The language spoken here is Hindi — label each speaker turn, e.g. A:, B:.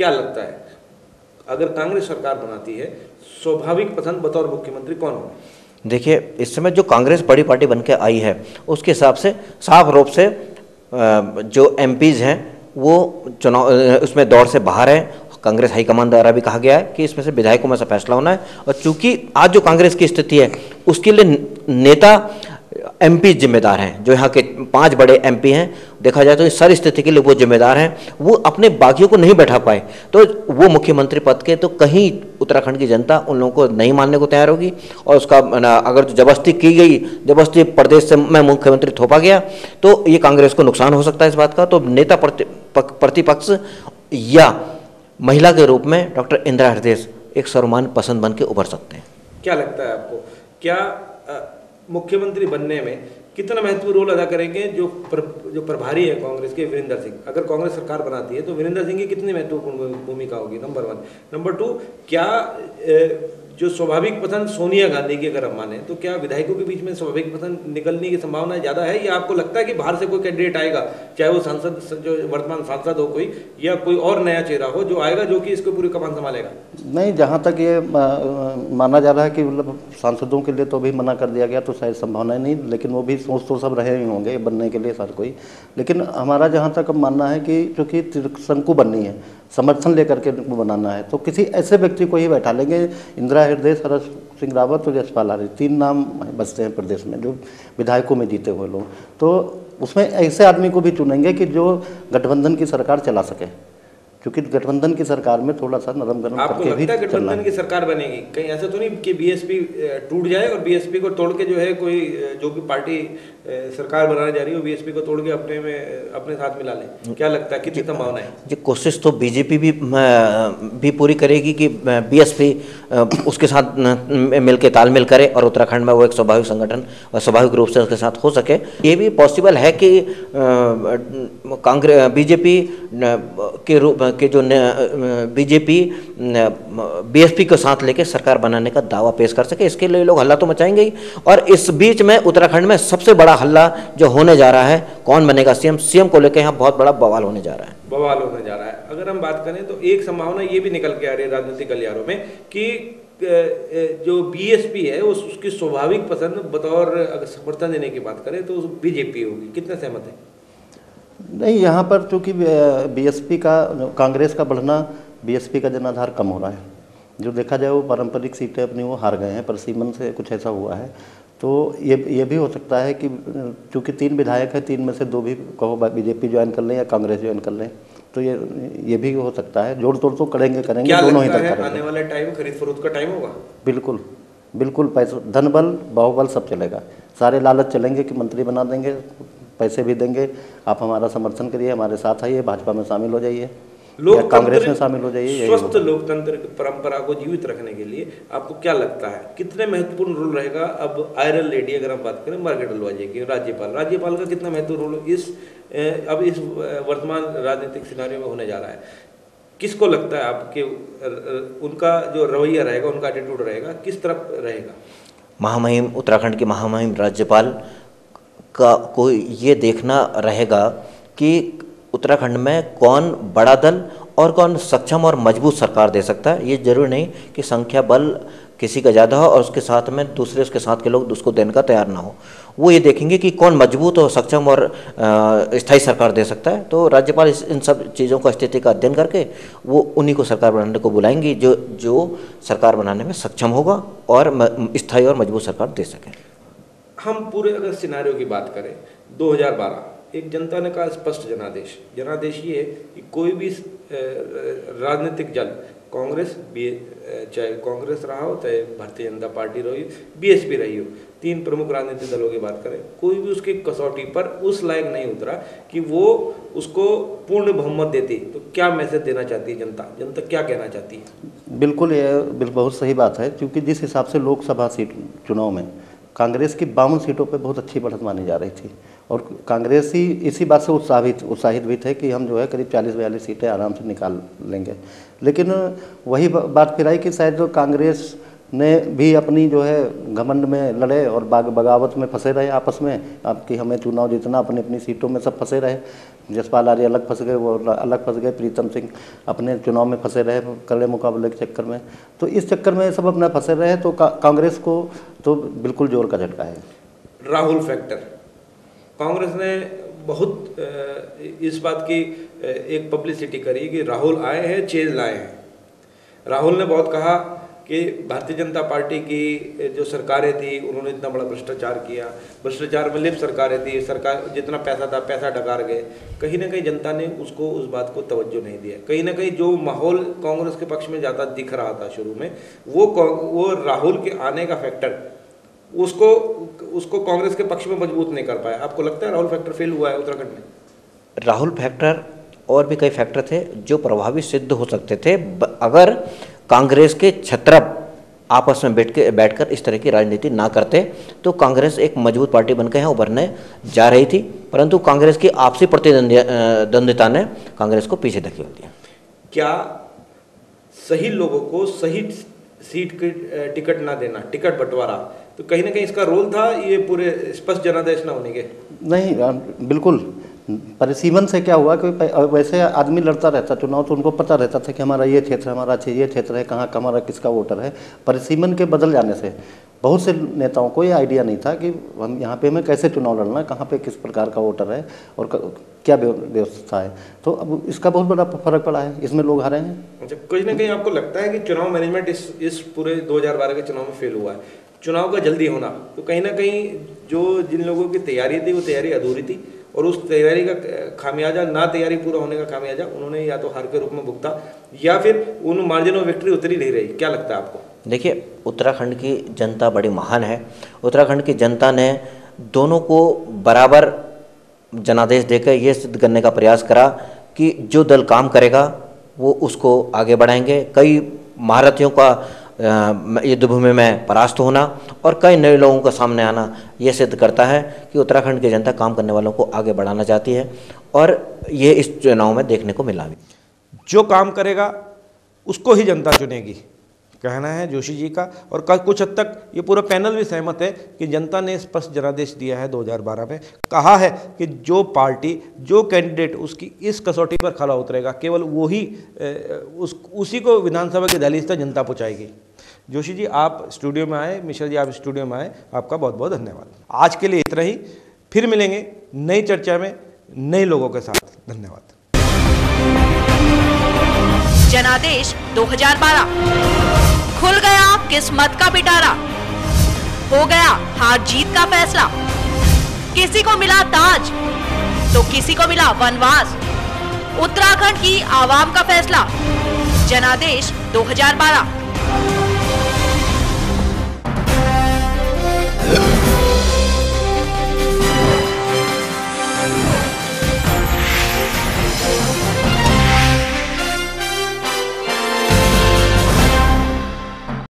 A: क्या लगता है, अगर कांग्रेस सरकार बनाती है, स्वाभाविक पसंद बतौर मुख्यमंत्री कौन होगा?
B: देखिए, इस समय जो कांग्रेस बड़ी पार्टी बन के आई है, उसके हिसाब से साफ रूप से जो एमपीज हैं वो चुनाव उसमें दौर से बाहर है। कांग्रेस हाईकमान द्वारा भी कहा गया है कि इसमें से विधायकों में से फैसला होना है। और चूंकि आज जो कांग्रेस की स्थिति है, उसके लिए नेता एमपी जिम्मेदार हैं। जो यहाँ के 5 बड़े एमपी हैं, देखा जाए तो इस सारी स्थिति के लिए वो जिम्मेदार हैं। वो अपने बागियों को नहीं बैठा पाए तो वो मुख्यमंत्री पद के तो कहीं उत्तराखंड की जनता उन लोगों को नहीं मानने को तैयार होगी। और उसका अगर जबरदस्ती की गई, जबरदस्ती प्रदेश से मैं मुख्यमंत्री थोपा गया, तो ये कांग्रेस को नुकसान हो सकता है इस बात का। तो नेता प्रतिपक्ष या महिला के रूप में डॉक्टर इंदिरा हृदय एक सर्वमान्य पसंद बन के उभर सकते हैं।
A: क्या लगता है आपको, क्या मुख्यमंत्री बनने में कितना महत्वपूर्ण रोल अदा करेंगे जो प्रभारी है कांग्रेस के, वीरेंद्र सिंह? अगर कांग्रेस सरकार बनाती है तो वीरेंद्र सिंह की कितनी महत्वपूर्ण भूमिका होगी, नंबर 1। नंबर 2, क्या जो स्वाभाविक पसंद सोनिया गांधी की अगर हम माने, तो क्या विधायकों के बीच में स्वाभाविक पसंद निकलने की संभावना ज़्यादा है, या आपको लगता है कि बाहर से कोई कैंडिडेट आएगा, चाहे वो सांसद, जो वर्तमान सांसद हो कोई, या कोई और नया चेहरा हो जो आएगा जो कि इसको पूरी कमान संभालेगा?
C: नहीं, जहाँ तक ये माना जा रहा है कि मतलब सांसदों के लिए तो भी मना कर दिया गया, तो शायद संभावना नहीं, लेकिन वो भी सोच तो सब रहे ही होंगे बनने के लिए हर कोई। लेकिन हमारा जहाँ तक मानना है कि चूँकि त्रिशंकु बननी है, समर्थन लेकर के बनाना है, तो किसी ऐसे व्यक्ति को ही बैठा लेंगे। इंदिरा हृदय, शरद सिंह रावत और यशपाल आर्य, 3 नाम बचते हैं प्रदेश में जो विधायकों में जीते हुए लोग। तो उसमें ऐसे आदमी को भी चुनेंगे कि जो गठबंधन की सरकार चला सके, क्योंकि गठबंधन की सरकार में थोड़ा सा नरम गरम करके भी
A: गठबंधन की सरकार बनेगी? कहीं ऐसा तो नहीं कि बीएसपी टूट जाए और बीएसपी को तोड़ के जो है कोई जो भी पार्टी सरकार बनाने जा रही है बीएसपी को तोड़ के अपने साथ मिला ले? क्या लगता है, कितनी संभावना है?
B: जी, कोशिश तो बीजेपी भी पूरी करेगी कि बीएसपी उसके साथ मिलकर तालमेल करे और उत्तराखंड में वो एक स्वाभाविक संगठन और स्वाभाविक रूप से उसके साथ हो सके। ये भी पॉसिबल है कि कांग्रेस बीजेपी के रूप के जो बीजेपी बीएसपी को साथ लेके सरकार बनाने का दावा पेश कर सके। इसके लिए लोग हल्ला तो मचाएंगे ही। और इस बीच में उत्तराखंड में सबसे बड़ा हल्ला जो होने जा रहा है, कौन बनेगा सीएम, सीएम को लेकर यहाँ बहुत बड़ा बवाल होने जा रहा है।
A: बवाल होने जा रहा है। अगर हम बात करें तो एक संभावना ये भी निकल के आ रही है राजनीतिक गलियारों में कि जो बीएसपी है उसकी स्वाभाविक पसंद बतौर अगर समर्थन देने की बात करें तो बीजेपी होगी। कितने सहमत है?
C: नहीं, यहाँ पर चूँकि बीएसपी का, कांग्रेस का बढ़ना, बीएसपी का जनाधार कम हो रहा है। जो देखा जाए वो पारंपरिक सीटें अपनी वो हार गए हैं, परसीमन से कुछ ऐसा हुआ है। तो ये भी हो सकता है कि चूँकि 3 विधायक हैं, 3 में से 2 भी कहो बीजेपी ज्वाइन कर लें या कांग्रेस ज्वाइन कर लें, तो ये भी हो सकता है। जोड़ तोड़ तो करेंगे दोनों ही तक करेंगे।
A: आने वाला टाइम खरीद फरोख्त का टाइम होगा?
C: बिल्कुल पैसा, धन बल बाहुबल सब चलेगा। सारे लालच चलेंगे कि मंत्री बना देंगे, पैसे भी देंगे, आप हमारा समर्थन करिए, हमारे साथ आइए, भाजपा में शामिल हो जाइए, कांग्रेस में शामिल हो जाइए।
A: स्वस्थ लोकतंत्र परंपरा को जीवित रखने के लिए आपको क्या लगता है कितने महत्वपूर्ण रोल रहेगा? अब आयरन लेडी अगर हम बात करें मार्केट लॉजी की, राज्यपाल का कितना महत्वपूर्ण रोल इस वर्तमान राजनीतिक सिनारियो में होने जा रहा है? किसको लगता है आपके उनका जो रवैया रहेगा, उनका एटीट्यूड रहेगा, किस तरफ रहेगा?
B: महामहिम उत्तराखंड के महामहिम राज्यपाल का को ये देखना रहेगा कि उत्तराखंड में कौन बड़ा दल और कौन सक्षम और मजबूत सरकार दे सकता है। ये जरूरी नहीं कि संख्या बल किसी का ज़्यादा हो और उसके साथ में दूसरे उसके साथ के लोग उसको देने का तैयार ना हो। वो ये देखेंगे कि कौन मजबूत और सक्षम और स्थायी सरकार दे सकता है। तो राज्यपाल इन सब चीज़ों का स्थिति का अध्ययन करके वो उन्हीं को सरकार बनाने को बुलाएंगी जो सरकार बनाने में सक्षम होगा और स्थायी और मजबूत सरकार दे सके।
A: हम पूरे अगर सिनारियो की बात करें 2012, एक जनता ने कहा स्पष्ट जनादेश ये है कि कोई भी राजनीतिक दल, कांग्रेस चाहे कांग्रेस रहा हो, चाहे भारतीय जनता पार्टी रही हो, बीएसपी रही हो, 3 प्रमुख राजनीतिक दलों की बात करें, कोई भी उसकी कसौटी पर उस लायक नहीं उतरा कि वो उसको पूर्ण बहुमत देती। तो क्या मैसेज देना चाहती है जनता क्या कहना चाहती है?
C: बिल्कुल, ये बहुत सही बात है, क्योंकि जिस हिसाब से लोकसभा सीट चुनाव में कांग्रेस की 52 सीटों पे बहुत अच्छी बढ़त मानी जा रही थी और कांग्रेस ही इसी बात से उत्साहित भी थे कि हम जो है करीब 40-42 सीटें आराम से निकाल लेंगे। लेकिन वही बात फिर आई कि शायद जो कांग्रेस ने भी अपनी जो है घमंड में लड़े और बगावत में फंसे रहे आपस में, आपकी हमें चुनाव जीतना, अपनी अपनी सीटों में सब फंसे रहे। जसपाल आर्य अलग फंस गए, वो अलग फंस गए, प्रीतम सिंह अपने चुनाव में फंसे रहे कड़े मुकाबले के चक्कर में। तो इस चक्कर में सब अपना फंसे रहे, तो कांग्रेस को तो बिल्कुल जोर का झटका है।
A: राहुल फैक्टर, कांग्रेस ने बहुत इस बात की एक पब्लिसिटी करी कि राहुल आए हैं, चेंज लाए हैं। राहुल ने बहुत कहा कि भारतीय जनता पार्टी की जो सरकारें थी उन्होंने इतना बड़ा भ्रष्टाचार किया, भ्रष्टाचार में लिप्त सरकारें थी, सरकार जितना पैसा था पैसा डकार गए। कहीं ना कहीं जनता ने उसको उस बात को तवज्जो नहीं दिया। कहीं ना कहीं जो माहौल कांग्रेस के पक्ष में ज़्यादा दिख रहा था शुरू में, वो राहुल के आने का फैक्टर उसको कांग्रेस के पक्ष में मजबूत नहीं कर पाया। आपको लगता है राहुल फैक्टर फेल हुआ है उत्तराखंड में?
B: राहुल फैक्टर और भी कई फैक्टर थे जो प्रभावी सिद्ध हो सकते थे अगर कांग्रेस के छत्रप आपस में बैठकर इस तरह की राजनीति ना करते, तो कांग्रेस एक मजबूत पार्टी बनकर यहाँ उभरने जा रही थी। परंतु कांग्रेस की आपसी प्रतिद्वंदिता ने कांग्रेस को पीछे धकेल दिया।
A: क्या सही लोगों को सही सीट की टिकट ना देना, टिकट बंटवारा, तो कहीं ना कहीं इसका रोल था ये पूरे स्पष्ट जनादेश ना होने के?
C: नहीं, बिल्कुल परिसीमन से क्या हुआ कि वैसे आदमी लड़ता रहता चुनाव, तो उनको पता रहता था कि हमारा ये क्षेत्र है, हमारा ये क्षेत्र है, कहाँ हमारा किसका वोटर है। परिसीमन के बदल जाने से बहुत से नेताओं को ये आइडिया नहीं था कि हम यहाँ पे हमें कैसे चुनाव लड़ना है, कहाँ पे किस प्रकार का वोटर है और क्या व्यवस्था है। तो अब इसका बहुत बड़ा फर्क पड़ा है, इसमें लोग हारे हैं।
A: अच्छा, कहीं ना कहीं आपको लगता है कि चुनाव मैनेजमेंट इस पूरे 2012 के चुनाव में फेल हुआ है? चुनाव का जल्दी होना, तो कहीं ना कहीं जो जिन लोगों की तैयारी थी वो तैयारी अधूरी थी, और उस तैयारी का खामियाजा, ना तैयारी पूरा होने का खामियाजा उन्होंने या तो हार के रूप में भुगता या फिर उन मार्जिन ऑफ विक्ट्री उतरी नहीं रही। क्या लगता है आपको?
B: देखिए, उत्तराखंड की जनता बड़ी महान है। उत्तराखंड की जनता ने दोनों को बराबर जनादेश देकर ये सिद्ध करने का प्रयास करा कि जो दल काम करेगा वो उसको आगे बढ़ाएंगे। कई महारथियों का युद्ध भूमि में परास्त होना और कई नए लोगों का सामने आना ये सिद्ध करता है कि उत्तराखंड की जनता काम करने वालों को आगे बढ़ाना चाहती है, और ये इस चुनाव में देखने को मिला भी।
A: जो काम करेगा उसको ही जनता चुनेगी, कहना है जोशी जी का। और कुछ हद तक ये पूरा पैनल भी सहमत है कि जनता ने स्पष्ट जनादेश दिया है 2012 में, कहा है कि जो पार्टी, जो कैंडिडेट उसकी इस कसौटी पर खरा उतरेगा, केवल वही उसी को विधानसभा की दहलीज तक जनता पहुँचाएगी। जोशी जी, आप स्टूडियो में आए, मिश्रा जी आप स्टूडियो में आए, आपका बहुत बहुत धन्यवाद। आज के लिए इतना ही, फिर मिलेंगे नई चर्चा में नए लोगों के साथ। धन्यवाद।
D: जनादेश 2012 खुल गया किस्मत का पिटारा, हो गया हार जीत का फैसला। किसी को मिला ताज तो किसी को मिला वनवास, उत्तराखंड की आवाम का फैसला। जनादेश 2012।